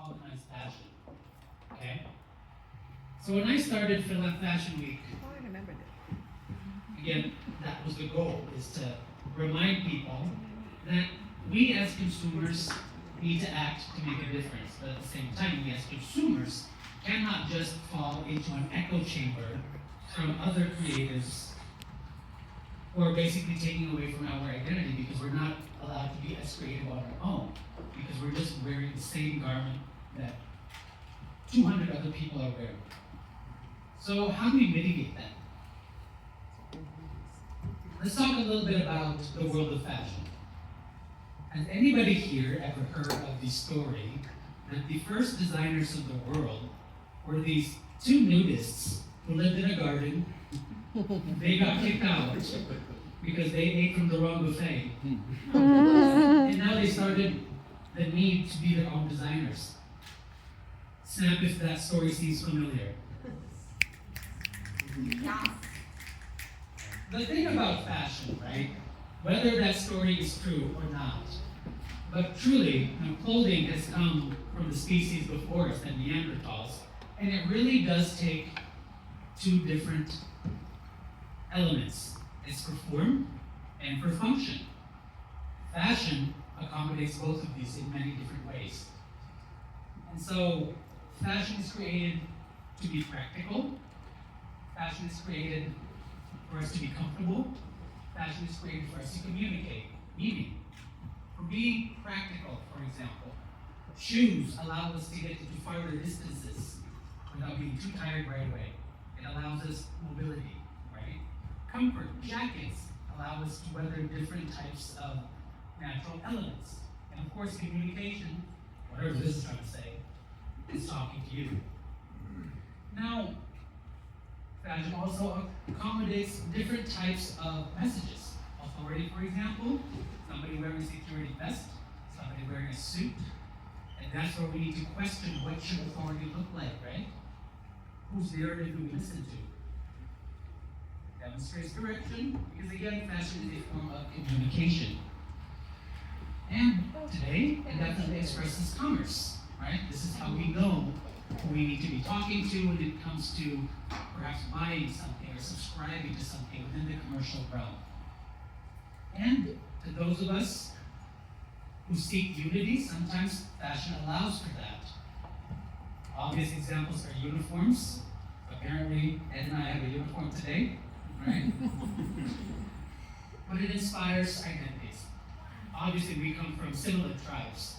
colonize fashion. Okay? So when I started Philip Fashion Week, Oh, I remember that. again, that was the goal, is to remind people that we as consumers need to act to make a difference. But at the same time, we as consumers cannot just fall into an echo chamber from other creatives who are basically taking away from our identity because we're not allowed to be as creative on our own, because we're just wearing the same garment that 200 other people are wearing. So how do we mitigate that? Let's talk a little bit about the world of fashion. Has anybody here ever heard of the story that the first designers of the world were these two nudists who lived in a garden? They got kicked out because they ate from the wrong buffet. And now they started the need to be their own designers. Snap if that story seems familiar. The thing about fashion, right? Whether that story is true or not, but truly, clothing has come from the species before us, the Neanderthals, and it really does take two different elements. It's for form and for function. Fashion accommodates both of these in many different ways. And so, fashion is created to be practical. Fashion is created for us to be comfortable. Fashion is created for us to communicate meaning. For being practical, for example, shoes allow us to get to farther distances without being too tired right away. It allows us mobility, right? Comfort, jackets allow us to weather different types of natural elements. And of course, communication, whatever this is trying to say, is talking to you. Now, fashion also accommodates different types of messages. Authority, for example, somebody wearing a security vest, somebody wearing a suit, and that's where we need to question what should authority look like, right? Whose narrative do we listen to? Demonstrates direction, because again, fashion is a form of communication. And today, it definitely expresses commerce, right? This is how we know who we need to be talking to when it comes to perhaps buying something or subscribing to something within the commercial realm. And to those of us who seek unity, sometimes fashion allows for that. Obvious examples are uniforms. Apparently, Ed and I have a uniform today, right? But it inspires identities. Obviously, we come from similar tribes.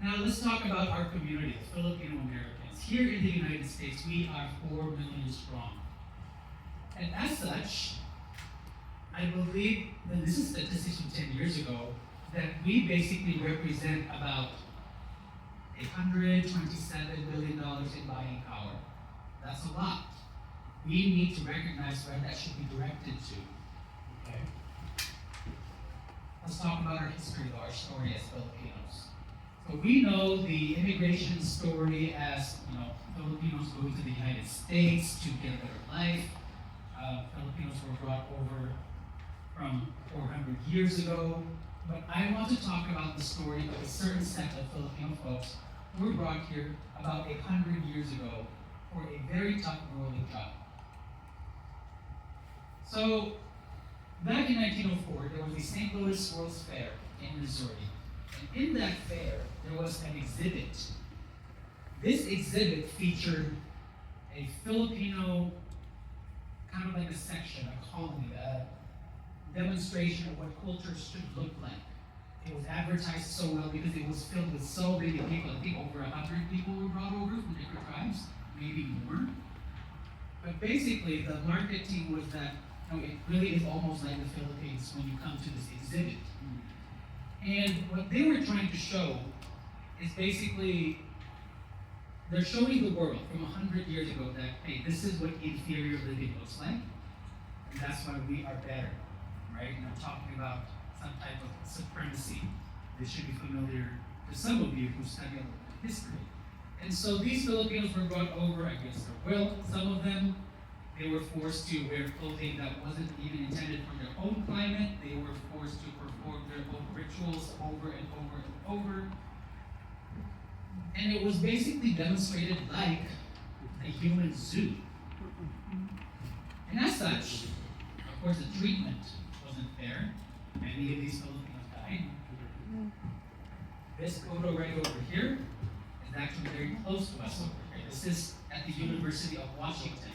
Now, let's talk about our community, the Filipino Americans. Here in the United States, we are 4 million strong. And as such, I believe, and this is statistics from 10 years ago, that we basically represent about $127 billion in buying power. That's a lot. We need to recognize where that should be directed to. Okay? Let's talk about our history, though, our story as Filipinos. So we know the immigration story as, Filipinos going to the United States to get a better life. Filipinos were brought over from 400 years ago. But I want to talk about the story of a certain set of Filipino folks who were brought here about 100 years ago for a very tough ruling job. So, back in 1904, there was the St. Louis World's Fair in Missouri. And in that fair, there was an exhibit. This exhibit featured a Filipino, kind of like a section, a colony, a demonstration of what culture should look like. It was advertised so well because it was filled with so many people. I think over 100 people were brought over from different tribes, maybe more. But basically, the marketing was that it really is almost like the Philippines when you come to this exhibit. And what they were trying to show is basically, they're showing the world from 100 years ago that, hey, this is what inferior living looks like, and that's why we are better, right? And I'm talking about some type of supremacy. This should be familiar to some of you who study a little bit of history. And so these Filipinos were brought over against their will. Some of them, They were forced to wear clothing that wasn't even intended for their own climate. They were forced to perform their own rituals over and over and over. And it was basically demonstrated like a human zoo. And as such, of course, the treatment wasn't fair. Many of these Filipinos died. This photo right over here is actually very close to us over here. This is at the University of Washington.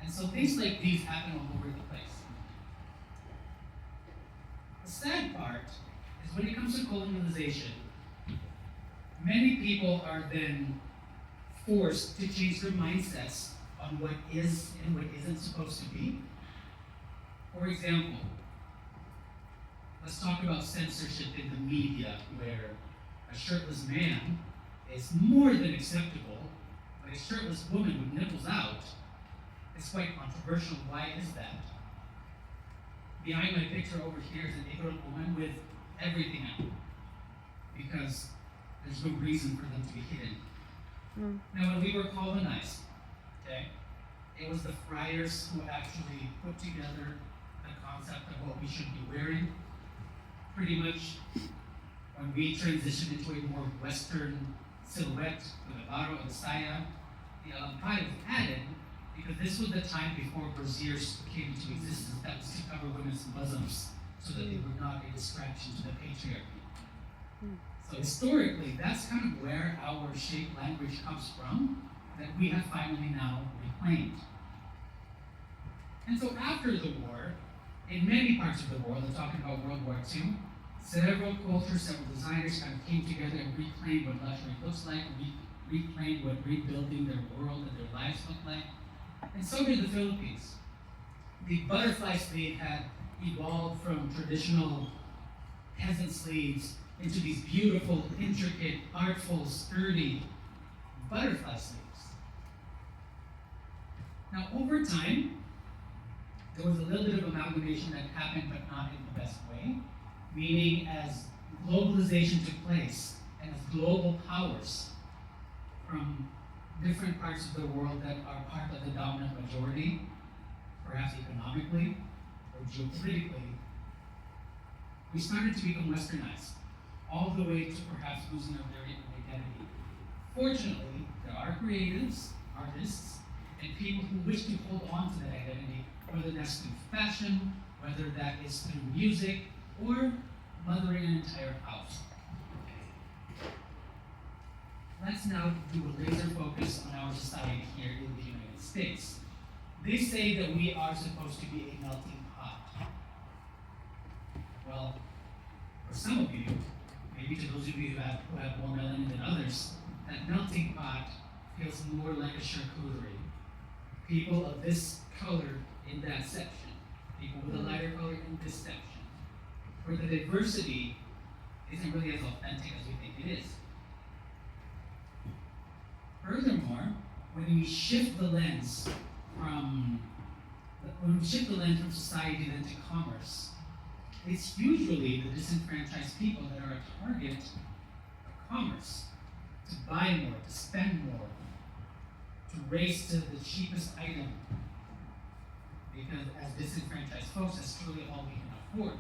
And so things like these happen all over the place. The sad part is when it comes to colonization, many people are then forced to change their mindsets on what is and what isn't supposed to be. For example, let's talk about censorship in the media, where a shirtless man is more than acceptable, but a shirtless woman with nipples out is quite controversial. Why is that? Behind my picture over here is an ignorant woman with everything out, because there's no reason for them to be hidden. Now, when we were colonized, okay, it was the friars who actually put together the concept of what we should be wearing. Pretty much, when we transitioned into a more Western silhouette with a baro and saya, the alampay was added because this was the time before brassieres came into existence. That was to cover women's bosoms so that they were not a distraction to the patriarchy. So historically, that's kind of where our shape language comes from, that we have finally now reclaimed. And so after the war, in many parts of the world, I'm talking about World War II, several cultures, several designers kind of came together and reclaimed what luxury looks like, reclaimed what rebuilding their world and their lives look like. And so did the Philippines. The butterfly sleeve had evolved from traditional peasant sleeves into these beautiful, intricate, artful, sturdy butterfly sleeves. Now, over time, there was a little bit of amalgamation that happened, but not in the best way. Meaning, as globalization took place, and as global powers from different parts of the world that are part of the dominant majority, perhaps economically or geopolitically, we started to become westernized, all the way to perhaps losing our very own identity. Fortunately, there are creatives, artists, and people who wish to hold on to that identity, whether that's through fashion, whether that is through music, or mothering an entire house. Let's now do a laser focus on our society here in the United States. They say that we are supposed to be a melting pot. Well, for some of you, maybe to those of you who have more melanin than others, that melting pot feels more like a charcuterie. People of this color in that section, people with a lighter color in this section, where the diversity isn't really as authentic as we think it is. Furthermore, when we shift the lens from society then to commerce, it's usually the disenfranchised people that are a target of commerce, to buy more, to spend more, to race to the cheapest item, because as disenfranchised folks, that's truly all we can afford.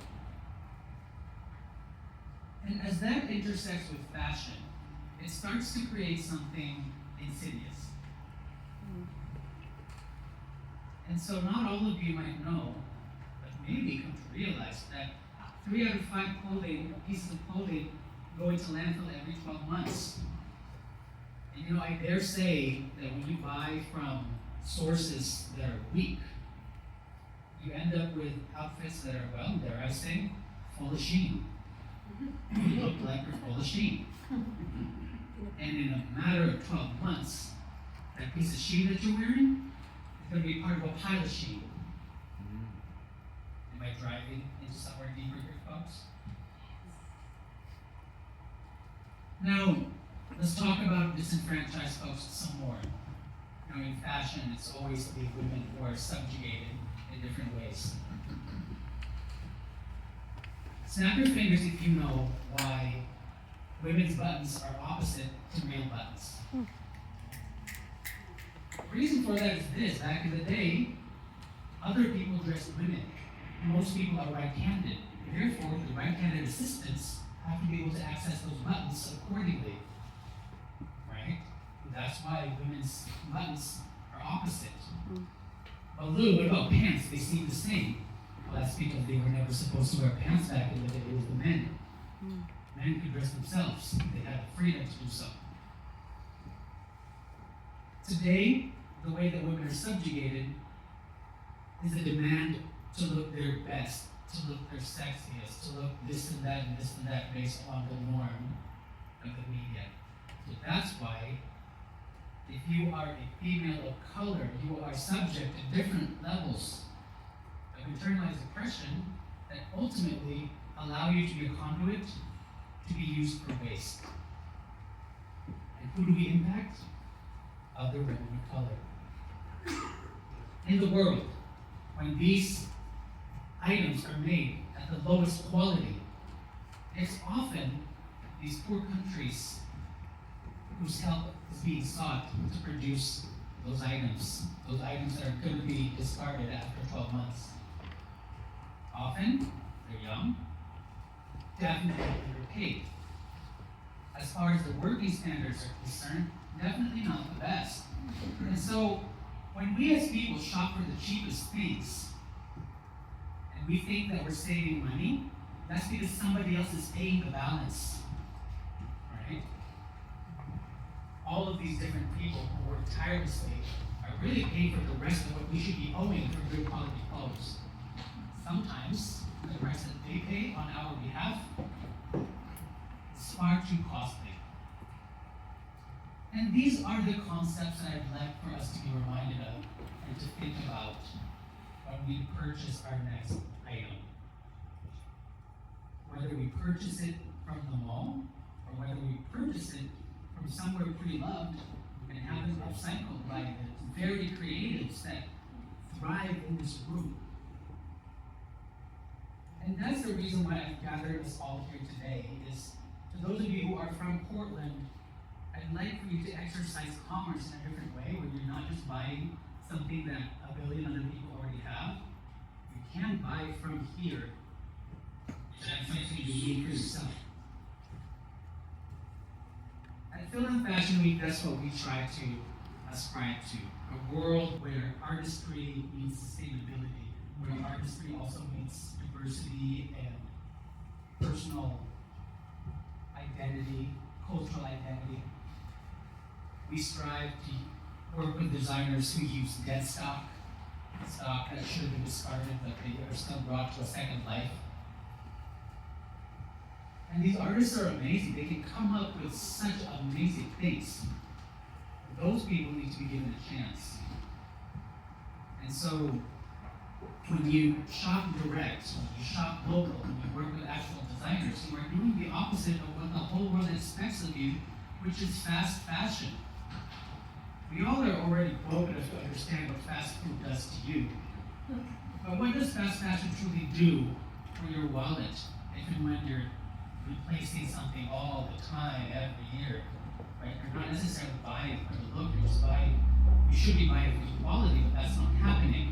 And as that intersects with fashion, it starts to create something insidious. And so not all of you might know, but maybe come to realize that 3 out of 5 pieces of clothing go into landfill every 12 months. And I dare say that when you buy from sources that are weak, you end up with outfits that are, well, dare I say, full of sheen. You look like you're full of sheen. And in a matter of 12 months, that piece of sheen that you're wearing is going to be part of a pile of sheen. Am I driving into somewhere deeper here, folks? Now, let's talk about disenfranchised folks some more. In fashion, it's always the women who are subjugated in different ways. Snap your fingers if you know why women's buttons are opposite to male buttons. The reason for that is this: back in the day, other people dressed women. Most people are right-handed. Therefore, the right-handed assistants have to be able to access those buttons accordingly. Right? That's why women's buttons are opposite. But Lou, what about pants? They seem the same. Well, that's because they were never supposed to wear pants back in the day. It was the men. Men could dress themselves. They had the freedom to do so. Today, the way that women are subjugated is a demand to look their best, to look their sexiest, to look this and that based on the norm of the media. So that's why if you are a female of color, you are subject to different levels of internalized oppression that ultimately allow you to be a conduit to be used for waste. And who do we impact? Other women of color. In the world, when these items are made at the lowest quality, it's often these poor countries whose help is being sought to produce those items that are going to be discarded after 12 months. Often, they're young, definitely underpaid. As far as the working standards are concerned, definitely not the best. And so, when we as people shop for the cheapest things, and we think that we're saving money, that's because somebody else is paying the balance, right? All of these different people who work tirelessly are really paying for the rest of what we should be owing for good quality clothes. Sometimes the price that they pay on our behalf is far too costly. And these are the concepts that I'd like for us to be reminded of and to think about when we purchase our next item. Whether we purchase it from the mall or whether we purchase it from somewhere pre-loved and have it upcycled by the very creatives that thrive in this room. And that's the reason why I've gathered us all here today, is to those of you who are from Portland, I'd like for you to exercise commerce in a different way, where you're not just buying something that a billion other people already have. You can buy from here and have something unique for yourself. At Film and Fashion Week, that's what we try to ascribe to. A world where artistry means sustainability, where artistry also means diversity and personal identity, cultural identity. We strive to work with designers who use dead stock that should have been discarded, but they are still brought to a second life. And these artists are amazing. They can come up with such amazing things. Those people need to be given a chance. And so, when you shop direct, when you shop local, when you work with actual designers, you are doing the opposite of what the whole world expects of you, which is fast fashion. We all are already woke enough to understand what fast food does to you. But what does fast fashion truly do for your wallet, if and when you're replacing something all the time, every year? Right? You're not necessarily buying for the look, you're just buying. You should be buying for the quality, but that's not happening.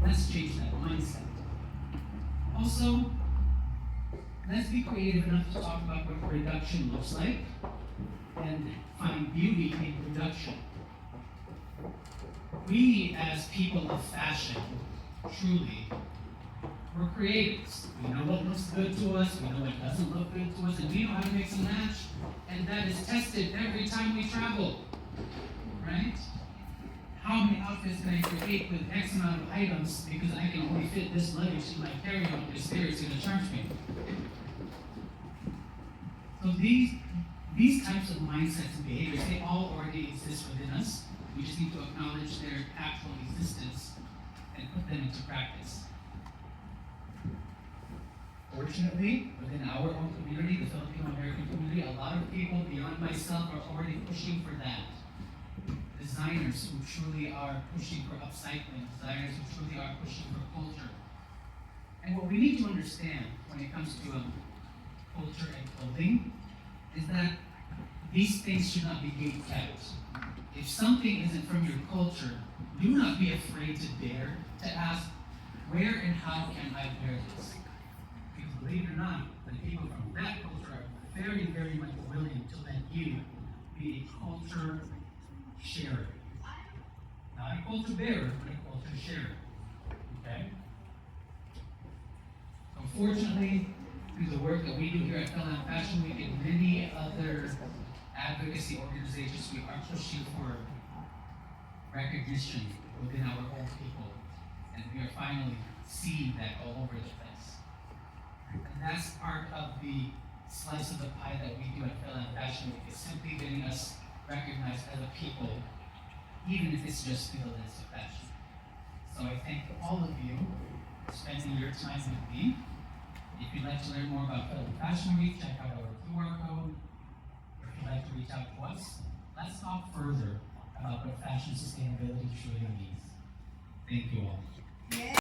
Let's change that mindset. Also, let's be creative enough to talk about what reduction looks like and find beauty in reduction. We, as people of fashion, truly, we're creatives. We know what looks good to us, we know what doesn't look good to us, and we know how to mix and match, and that is tested every time we travel, right? How many outfits can I create with X amount of items because I can only fit this luggage in my carry-on because Spirit's going to charge me? So these types of mindsets and behaviors, they all already exist within us. We just need to acknowledge their actual existence and put them into practice. Fortunately, within our own community, the Filipino American community, a lot of people beyond myself are already pushing for that. Designers who truly are pushing for upcycling, designers who truly are pushing for culture. And what we need to understand when it comes to culture and clothing is that these things should not be gate kept. if something isn't from your culture, do not be afraid to dare to ask, where and how can I wear this? Because believe it or not, the people from that culture are very, very much willing to let you be a culture sharer. Not a culture bearer, but a culture sharer. Okay? Unfortunately, through the work that we do here at Philan Fashion Week and many other advocacy organizations, we are pushing for recognition within our own people. And we are finally seeing that all over the place. And that's part of the slice of the pie that we do at Philan Fashion Week, is simply getting us recognized as a people, even if it's just through the lens of fashion. So I thank all of you for spending your time with me. If you'd like to learn more about Philan Fashion Week, check out our QR code. If you'd like to reach out to us, let's talk further about what fashion sustainability truly means. Thank you all.